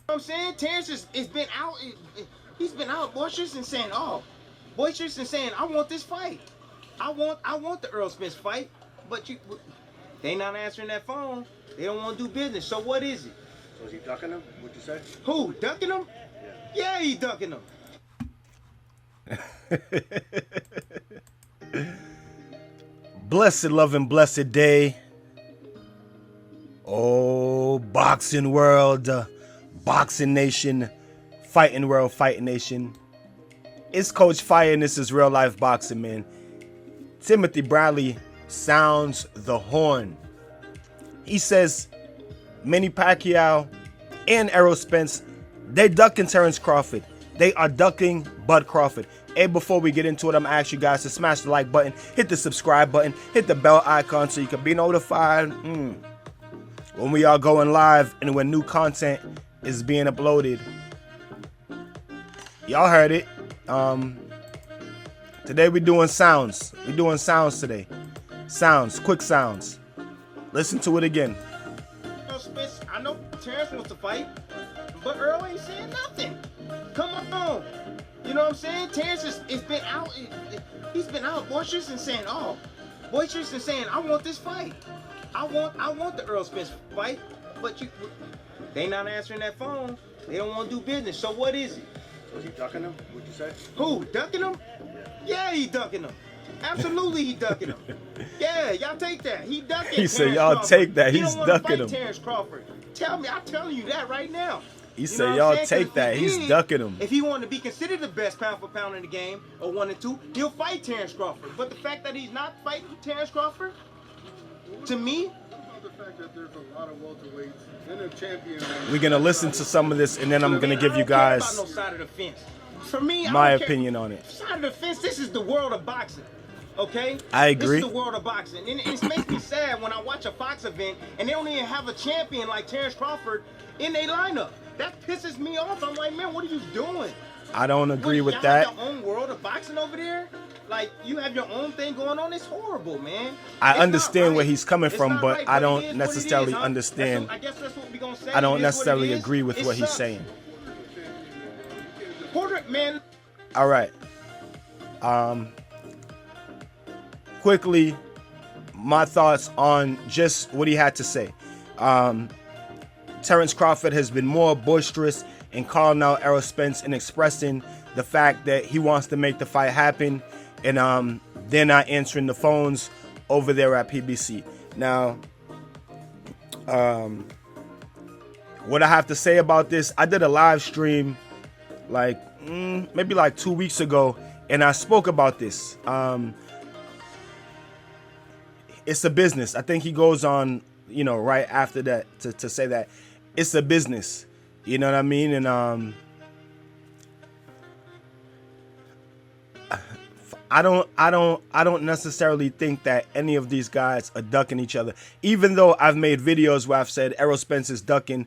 know what I'm saying? Terence has been out. He's been out boisterous and saying, I want this fight. I want the Errol Spence fight. But they not answering that phone. They don't want to do business. So what is it? So is he ducking him? What'd you say? Who? Ducking him? Yeah, he ducking him. Blessed, loving, blessed day. Oh, boxing world, boxing nation, fighting world, fighting nation. It's Coach Fire and this is real life boxing, man. Timothy Bradley sounds the horn. He says Manny Pacquiao and Errol Spence, they ducking Terence Crawford. They are ducking Bud Crawford. Hey, before we get into it, I'm gonna ask you guys to smash the like button, hit the subscribe button, hit the bell icon so you can be notified when we are going live and when new content is being uploaded. Y'all heard it. Today we're doing sounds. We're doing sounds today. Sounds, quick sounds. Listen to it again. I know Terence wants to fight, but Earl ain't saying nothing. Come on. You know what I'm saying? Terence has been out. He's been out boisterous and saying, I want this fight. I want the Errol Spence fight. But they not answering that phone. They don't want to do business. So what is it? So is he ducking him? What'd you say? Who? Ducking him? Yeah, he ducking him. Absolutely, he ducking him. Yeah, y'all take that. He ducking. He said, "Y'all take that. He's ducking him." Terence Crawford. I'm telling you that right now. He said, "Y'all take that. He's ducking him." If he wanted to be considered the best pound for pound in the game, or 1 and 2, he'll fight Terence Crawford. But the fact that he's not fighting Terence Crawford, to me, The fact that there's a lot of welterweights and a champion. We're gonna listen to some of this, and then I'm gonna give you guys I don't care about no side of the fence. For me, my opinion on it. Side of the fence. This is the world of boxing. Okay? I agree. This is the world of boxing. And it makes me sad when I watch a Fox event and they don't even have a champion like Terence Crawford in their lineup. That pisses me off. I'm like, man, what are you doing? I don't agree with y'all that. Have your own world of boxing over there? Like, you have your own thing going on? It's horrible, man. I understand right. where he's coming It's from, not but right, I it don't is necessarily what it is, huh? understand. I guess that's what we're going to say. I don't It is what it necessarily is. agree with It what he's sucks. saying. Porter, man. All right. Quickly, my thoughts on just what he had to say. Terence Crawford has been more boisterous in calling out Errol Spence and expressing the fact that he wants to make the fight happen, and they're not answering the phones over there at PBC. Now, what I have to say about this, I did a live stream maybe 2 weeks ago, and I spoke about this. It's a business. I think he goes on, right after that to say that it's a business. You know what I mean? And I don't necessarily think that any of these guys are ducking each other. Even though I've made videos where I've said Errol Spence is ducking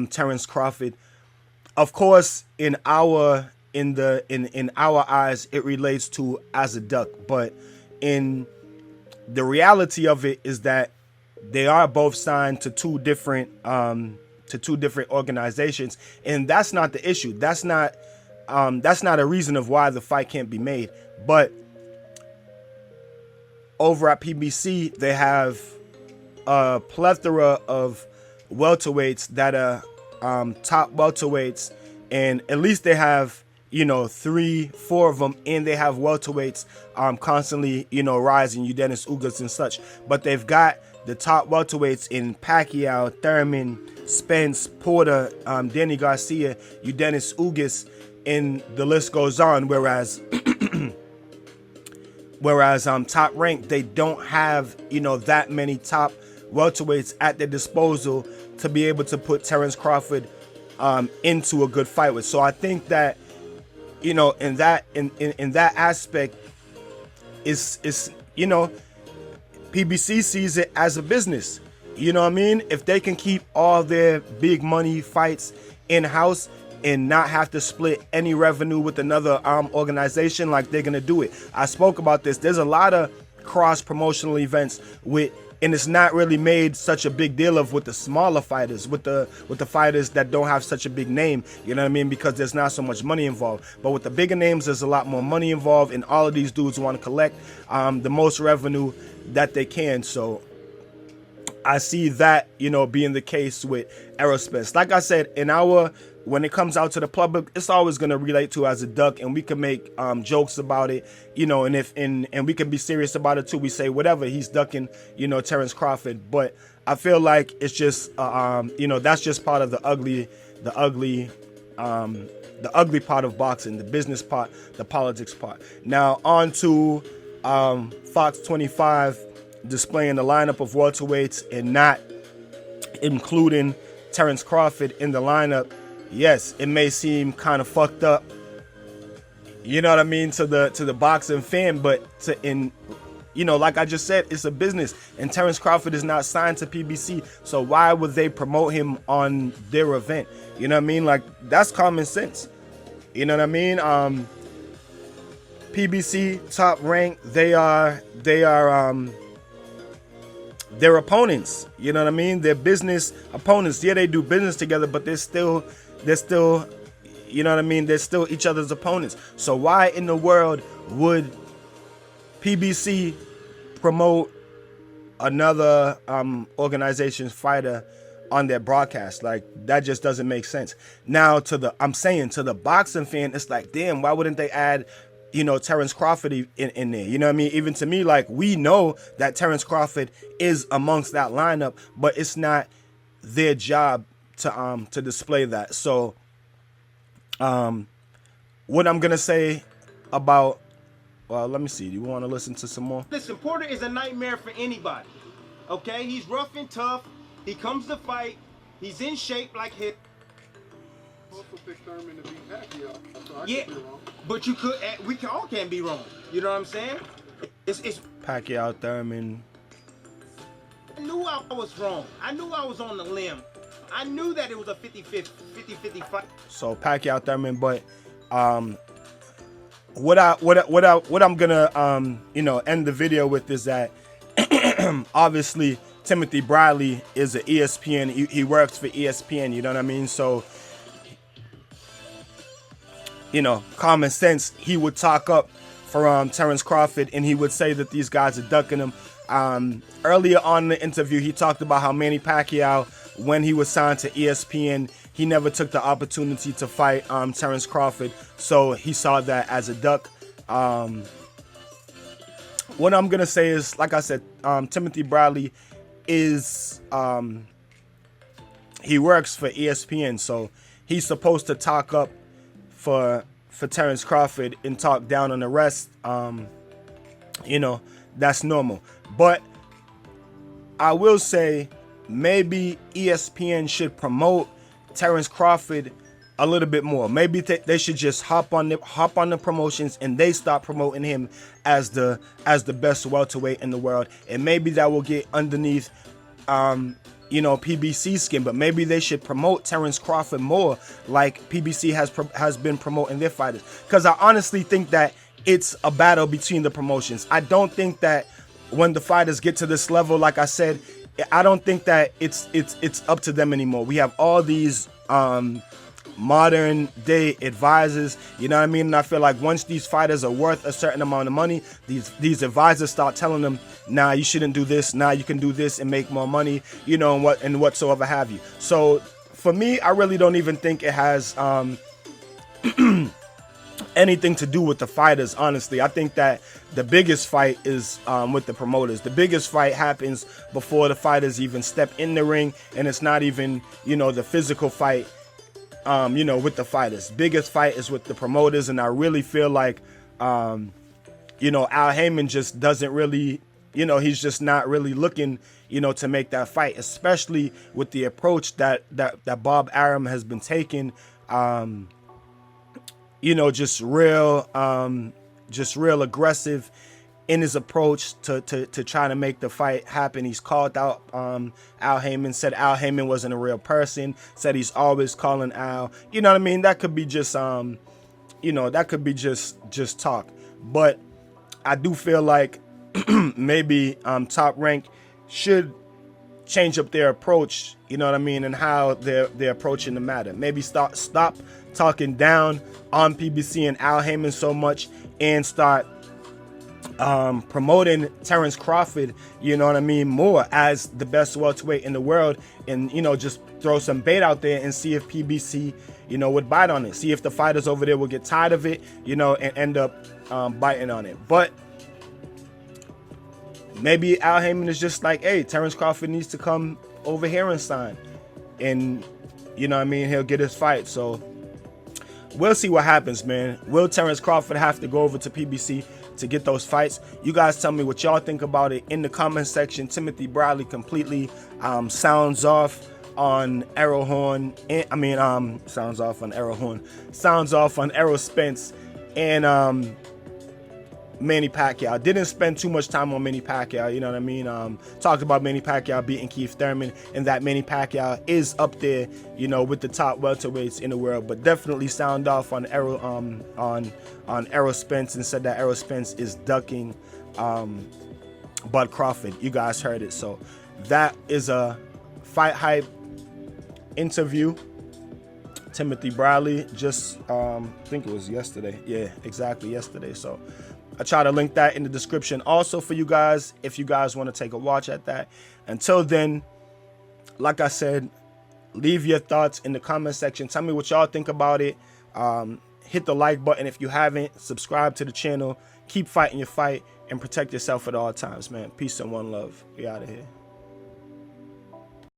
Terence Crawford. Of course, in our eyes, it relates to as a duck, but in the reality of it is that they are both signed to two different organizations, and that's not the issue. That's not a reason of why the fight can't be made. But over at PBC, they have a plethora of welterweights that are top welterweights, and at least they have 3-4 of them, and they have welterweights constantly rising, Dennis Ugas and such. But they've got the top welterweights in Pacquiao, Thurman, Spence, Porter, Danny Garcia, Dennis Ugas, and the list goes on. Whereas Top Rank, they don't have that many top welterweights at their disposal to be able to put Terence Crawford into a good fight with. So I think that in that aspect is PBC sees it as a business. You know what I mean? If they can keep all their big money fights in-house and not have to split any revenue with another organization, like, they're gonna do it. I spoke about this. There's a lot of cross promotional events with and it's not really made such a big deal of with the smaller fighters, with the fighters that don't have such a big name, you know what I mean, because there's not so much money involved. But with the bigger names, there's a lot more money involved, and all of these dudes want to collect the most revenue that they can. So I see that, you know, being the case with Errol Spence. Like I said, when it comes out to the public, it's always going to relate to as a duck, and we can make jokes about it, you know, and we can be serious about it too. We say whatever, he's ducking, you know, Terence Crawford. But I feel like it's just you know, that's just part of the ugly part of boxing, the business part, the politics part. Now on to Fox 25 displaying the lineup of welterweights and not including Terence Crawford in the lineup. Yes, it may seem kind of fucked up, you know what I mean, to the boxing fan, but you know, like I just said, it's a business, and Terence Crawford is not signed to PBC, so why would they promote him on their event? You know what I mean? Like, that's common sense. You know what I mean? PBC, Top Rank, they're opponents. You know what I mean? They're business opponents. Yeah, they do business together, but they're still, you know what I mean? They're still each other's opponents. So why in the world would PBC promote another organization's fighter on their broadcast? Like, that just doesn't make sense. Now to the boxing fan, it's like, damn, why wouldn't they add, you know, Terence Crawford in there? You know what I mean? Even to me, like, we know that Terence Crawford is amongst that lineup, but it's not their job to display that. So what I'm gonna say about, well, let me see, do you want to listen to some more? Listen, Porter is a nightmare for anybody. Okay, he's rough and tough. He comes to fight. He's in shape like his. Also picked Thurman to beat Pacquiao, so I Yeah, could be wrong. but we all can be wrong. You know what I'm saying? It's Pacquiao, Thurman. I knew I was wrong. I knew I was on the limb. I knew that it was a 50-50 fight. So Pacquiao, Thurman, but what I'm gonna you know, end the video with is that obviously Timothy Bradley is an ESPN. He works for ESPN. You know what I mean? So, you know, common sense, he would talk up for Terence Crawford, and he would say that these guys are ducking him. Earlier on in the interview, he talked about how Manny Pacquiao, when he was signed to ESPN, he never took the opportunity to fight Terence Crawford, so he saw that as a duck. What I'm gonna say is, like I said, Timothy Bradley is he works for ESPN, so he's supposed to talk up for Terence Crawford and talk down on the rest. You know, that's normal. But I will say maybe ESPN should promote Terence Crawford a little bit more. Maybe they should just hop on the promotions, and they start promoting him as the best welterweight in the world. And maybe that will get underneath you know, PBC skin, but maybe they should promote Terence Crawford more, like PBC has been promoting their fighters. Because I honestly think that it's a battle between the promotions. I don't think that when the fighters get to this level, like I said, I don't think that it's up to them anymore. We have all these modern day advisors, you know what I mean? And I feel like once these fighters are worth a certain amount of money, these advisors start telling them, nah, you shouldn't do this, nah, you can do this and make more money, you know, and whatsoever have you. So for me, I really don't even think it has anything to do with the fighters, honestly. I think that the biggest fight is with the promoters. The biggest fight happens before the fighters even step in the ring, and it's not even, you know, the physical fight, you know, with the fighters. Biggest fight is with the promoters, and I really feel like, you know, Al Heyman just doesn't really, you know, he's just not really looking, you know, to make that fight, especially with the approach that Bob Arum has been taking, you know, just real aggressive in his approach to try to make the fight happen. He's called out Al Heyman, said Al Heyman wasn't a real person, said he's always calling Al. You know what I mean? That could be just you know, that could be just talk. But I do feel like maybe Top Rank should change up their approach, you know what I mean, and how they're approaching the matter. Maybe stop talking down on PBC and Al Haymon so much, and start promoting Terence Crawford, you know what I mean, more as the best welterweight in the world, and, you know, just throw some bait out there and see if PBC, you know, would bite on it. See if the fighters over there will get tired of it, you know, and end up biting on it. But maybe Al Haymon is just like, hey, Terence Crawford needs to come over here and sign, and, you know what I mean, he'll get his fight. So we'll see what happens, man. Will Terence Crawford have to go over to PBC to get those fights? You guys tell me what y'all think about it in the comment section. Timothy Bradley completely sounds off on Errol Horn. Sounds off on Errol Spence and Manny Pacquiao. Didn't spend too much time on Manny Pacquiao, you know what I mean? Talked about Manny Pacquiao beating Keith Thurman, and that Manny Pacquiao is up there, you know, with the top welterweights in the world. But definitely sound off on Errol on Errol Spence, and said that Errol Spence is ducking Bud Crawford. You guys heard it. So that is a Fight Hype interview. Timothy Bradley, just I think it was yesterday. Yeah, exactly, yesterday. So I try to link that in the description also for you guys, if you guys want to take a watch at that. Until then, like I said, leave your thoughts in the comment section. Tell me what y'all think about it. Hit the like button if you haven't. Subscribe to the channel. Keep fighting your fight and protect yourself at all times, man. Peace and one love. We out of here.